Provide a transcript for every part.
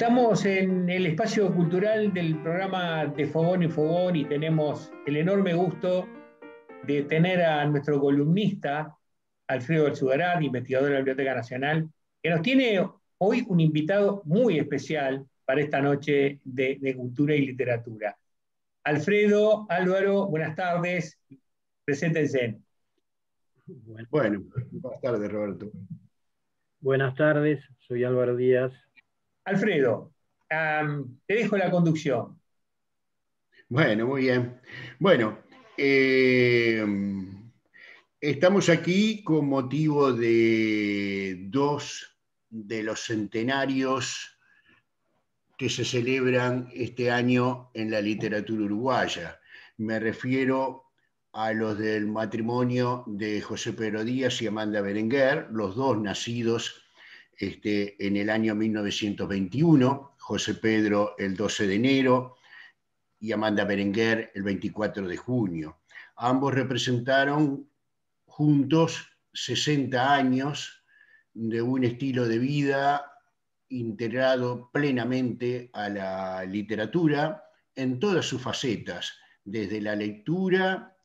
Estamos en el espacio cultural del programa de Fogón y Fogón y tenemos el enorme gusto de tener a nuestro columnista, Alfredo Alzugaray, investigador de la Biblioteca Nacional, que nos tiene hoy un invitado muy especial para esta noche de cultura y literatura. Alfredo, Álvaro, buenas tardes, preséntense. Bueno, buenas tardes, Roberto. Buenas tardes, soy Álvaro Díaz. Alfredo, te dejo la conducción. Bueno, muy bien. Bueno, estamos aquí con motivo de dos de los centenarios que se celebran este año en la literatura uruguaya. Me refiero a los del matrimonio de José Pedro Díaz y Amanda Berenguer, los dos nacidos en el año 1921, José Pedro el 12 de enero y Amanda Berenguer el 24 de junio. Ambos representaron juntos 60 años de un estilo de vida integrado plenamente a la literatura en todas sus facetas, desde la lectura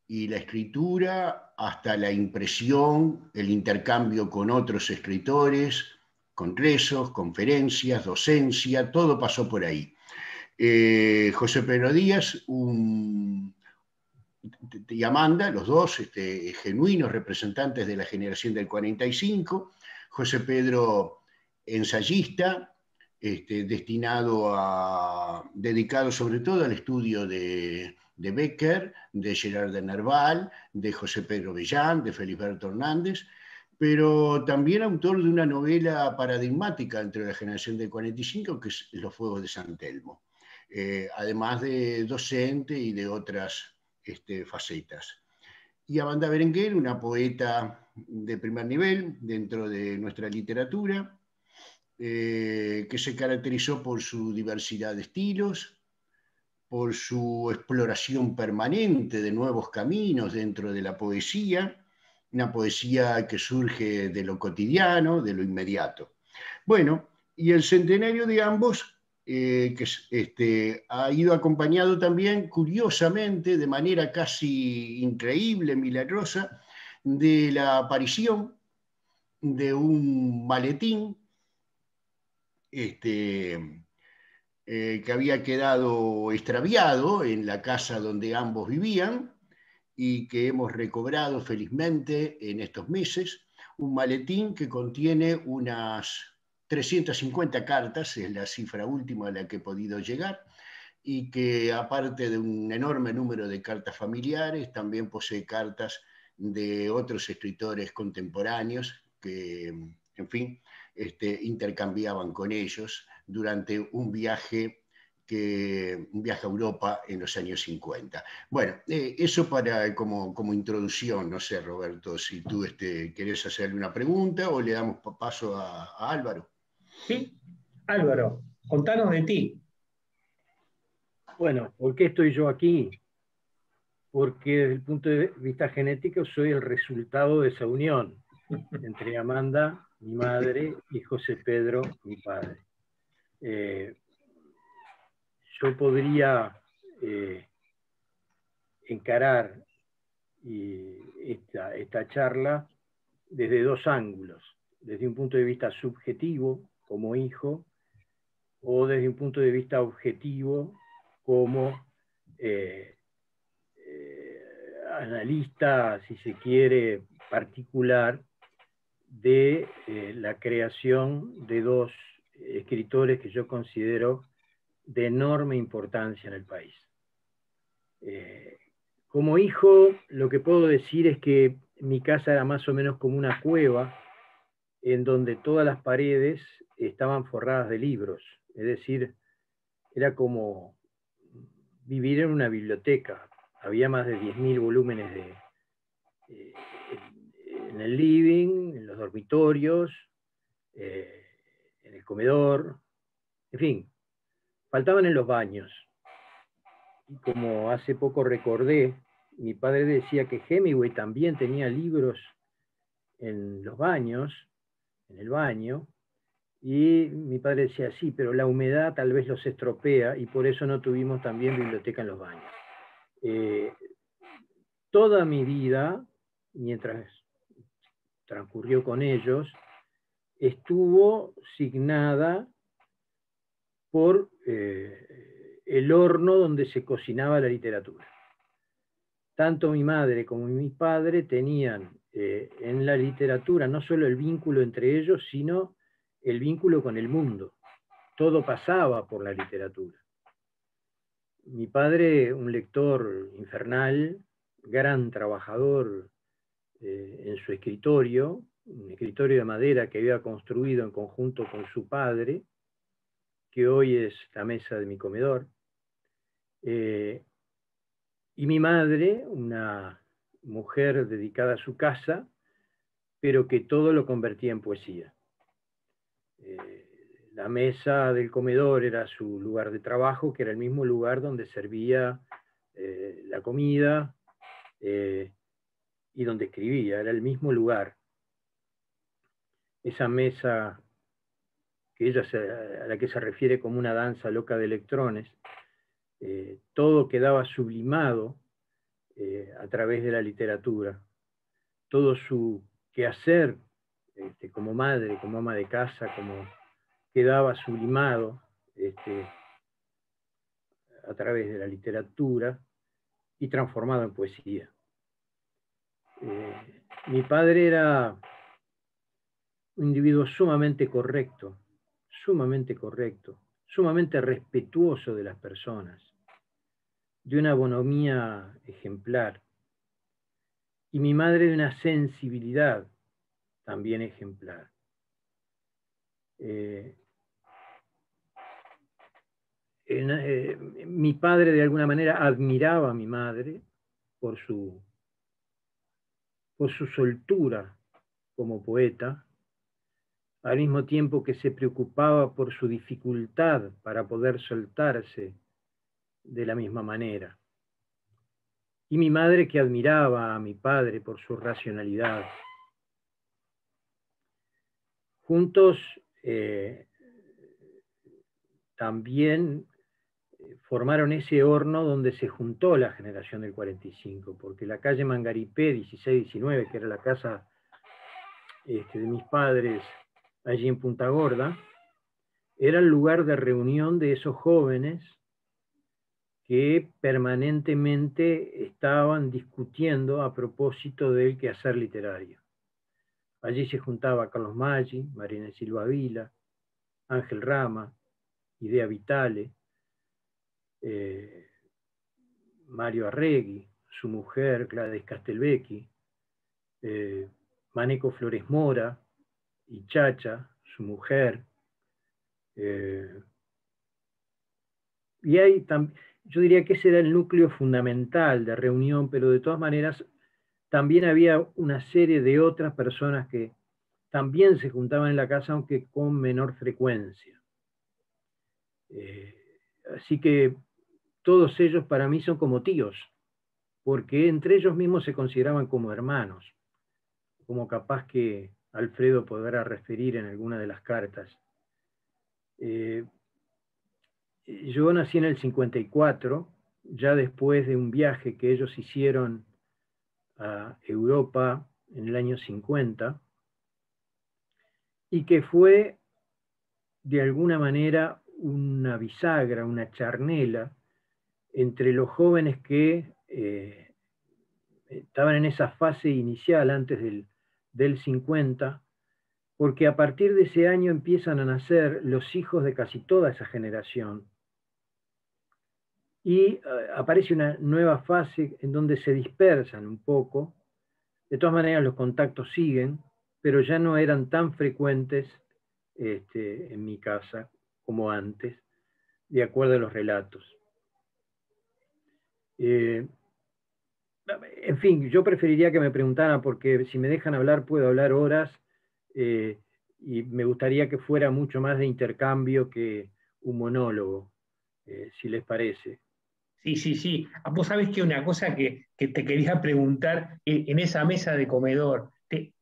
y la escritura hasta la impresión, el intercambio con otros escritores, congresos, conferencias, docencia, todo pasó por ahí. José Pedro Díaz y Amanda, los dos genuinos representantes de la generación del 45, José Pedro ensayista, dedicado sobre todo al estudio de Becker, de Gerard de Nerval, de José Pedro Bellán, de Felisberto Hernández, pero también autor de una novela paradigmática entre la generación del 45, que es Los Fuegos de San Telmo, además de docente y de otras facetas. Y Amanda Berenguer, una poeta de primer nivel dentro de nuestra literatura, que se caracterizó por su diversidad de estilos, por su exploración permanente de nuevos caminos dentro de la poesía, una poesía que surge de lo cotidiano, de lo inmediato. Bueno, y el centenario de ambos, que ha ido acompañado también, curiosamente, de manera casi increíble, milagrosa, de la aparición de un maletín que había quedado extraviado en la casa donde ambos vivían y que hemos recobrado felizmente en estos meses, un maletín que contiene unas 350 cartas, es la cifra última a la que he podido llegar, y que aparte de un enorme número de cartas familiares, también posee cartas de otros escritores contemporáneos que, en fin, intercambiaban con ellos durante un viaje a Europa en los años 50. Bueno, eso como introducción. No sé, Roberto, si tú querés hacerle una pregunta o le damos paso a Álvaro. Sí, Álvaro, contanos de ti. Bueno, ¿por qué estoy yo aquí? Porque desde el punto de vista genético soy el resultado de esa unión entre Amanda, mi madre, y José Pedro, mi padre. Yo podría encarar esta charla desde dos ángulos, desde un punto de vista subjetivo como hijo o desde un punto de vista objetivo como analista, si se quiere, particular de la creación de dos escritores que yo considero de enorme importancia en el país. Como hijo, lo que puedo decir es que mi casa era más o menos como una cueva en donde todas las paredes estaban forradas de libros, es decir, era como vivir en una biblioteca. Había más de 10.000 volúmenes en el living, en los dormitorios, en el comedor, en fin, faltaban en los baños. Y como hace poco recordé, mi padre decía que Hemingway también tenía libros en los baños, en el baño, Y mi padre decía, sí, pero la humedad tal vez los estropea y por eso no tuvimos también biblioteca en los baños. Toda mi vida, mientras transcurrió con ellos, estuvo signada por el horno donde se cocinaba la literatura. Tanto mi madre como mi padre tenían en la literatura no solo el vínculo entre ellos, sino el vínculo con el mundo. Todo pasaba por la literatura. Mi padre, un lector infernal, gran trabajador en su escritorio, un escritorio de madera que había construido en conjunto con su padre, que hoy es la mesa de mi comedor. Y mi madre, una mujer dedicada a su casa, pero que todo lo convertía en poesía. La mesa del comedor era su lugar de trabajo, que era el mismo lugar donde servía la comida y donde escribía, era el mismo lugar. Esa mesa a la que se refiere como una danza loca de electrones, todo quedaba sublimado a través de la literatura. Todo su quehacer como madre, como ama de casa, como quedaba sublimado a través de la literatura y transformado en poesía. Mi padre era un individuo sumamente correcto, sumamente respetuoso de las personas, de una bonomía ejemplar, y mi madre de una sensibilidad también ejemplar. Mi padre de alguna manera admiraba a mi madre por su soltura como poeta, al mismo tiempo que se preocupaba por su dificultad para poder soltarse de la misma manera. Y mi madre que admiraba a mi padre por su racionalidad. Juntos también formaron ese horno donde se juntó la generación del 45, porque la calle Mangaripé 16-19, que era la casa de mis padres allí en Punta Gorda, era el lugar de reunión de esos jóvenes que permanentemente estaban discutiendo a propósito del quehacer literario. Allí se juntaba Carlos Maggi, Marina Silva Vila, Ángel Rama, Idea Vitale, Mario Arregui, su mujer Gladys Castelvecchi, Maneco Flores Mora y Chacha, su mujer. Y hay yo diría que ese era el núcleo fundamental de reunión, pero de todas maneras también había una serie de otras personas que también se juntaban en la casa, aunque con menor frecuencia. Así que todos ellos para mí son como tíos, porque entre ellos mismos se consideraban como hermanos, como capaz que Alfredo podrá referir en alguna de las cartas. Yo nací en el 54, ya después de un viaje que ellos hicieron a Europa en el año 50, y que fue de alguna manera una bisagra, una charnela entre los jóvenes que estaban en esa fase inicial antes del 50, porque a partir de ese año empiezan a nacer los hijos de casi toda esa generación. Y aparece una nueva fase en donde se dispersan un poco. De todas maneras los contactos siguen, pero ya no eran tan frecuentes en mi casa como antes, de acuerdo a los relatos. En fin, yo preferiría que me preguntaran, porque si me dejan hablar puedo hablar horas, y me gustaría que fuera mucho más de intercambio que un monólogo, si les parece. Sí. Vos sabés que una cosa que te quería preguntar en esa mesa de comedor, ¿te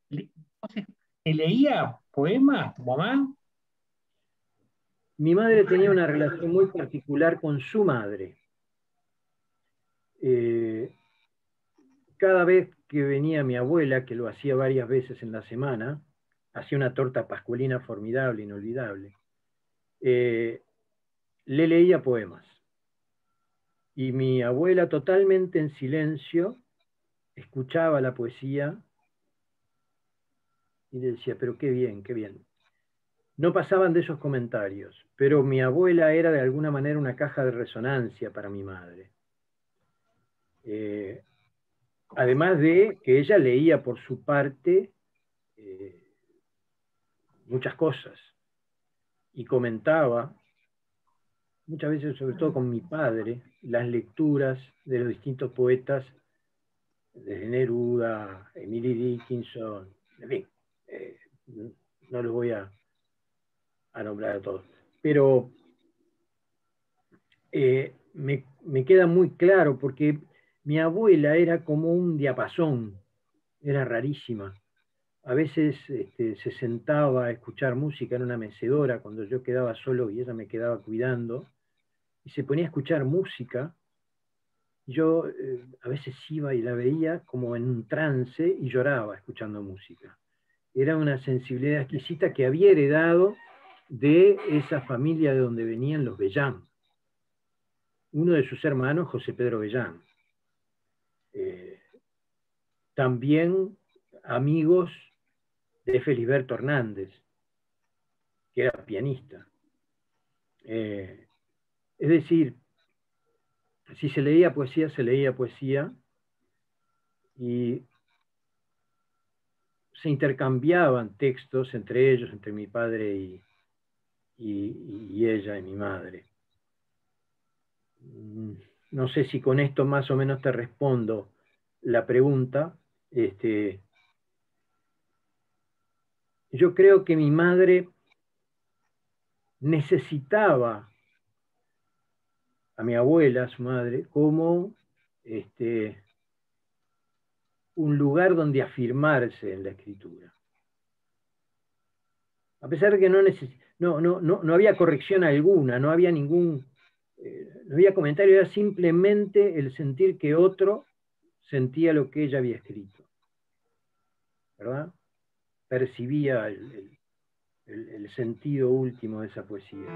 leía poemas tu mamá? Mi madre tenía una relación muy particular con su madre. Cada vez que venía mi abuela, que lo hacía varias veces en la semana, hacía una torta pascualina formidable, inolvidable, le leía poemas. Y mi abuela, totalmente en silencio, escuchaba la poesía y le decía, pero qué bien, qué bien. No pasaban de esos comentarios, pero mi abuela era de alguna manera una caja de resonancia para mi madre. Además de que ella leía por su parte muchas cosas y comentaba, muchas veces sobre todo con mi padre, las lecturas de los distintos poetas, desde Neruda, Emily Dickinson, en fin, no los voy a nombrar a todos. Pero me queda muy claro porque mi abuela era como un diapasón, era rarísima. A veces se sentaba a escuchar música en una mecedora cuando yo quedaba solo y ella me quedaba cuidando, y se ponía a escuchar música. Yo a veces iba y la veía como en un trance y lloraba escuchando música. Era una sensibilidad exquisita que había heredado de esa familia de donde venían los Bellán. Uno de sus hermanos, José Pedro Bellán. También amigos de Felisberto Hernández, que era pianista. Es decir, si se leía poesía, se leía poesía y se intercambiaban textos entre ellos, entre mi padre y ella y mi madre. No sé si con esto más o menos te respondo la pregunta. Yo creo que mi madre necesitaba a mi abuela, su madre, como un lugar donde afirmarse en la escritura. A pesar de que no había corrección alguna, no había ningún, no había comentario, era simplemente el sentir que otro sentía lo que ella había escrito, ¿verdad? Percibía el sentido último de esa poesía.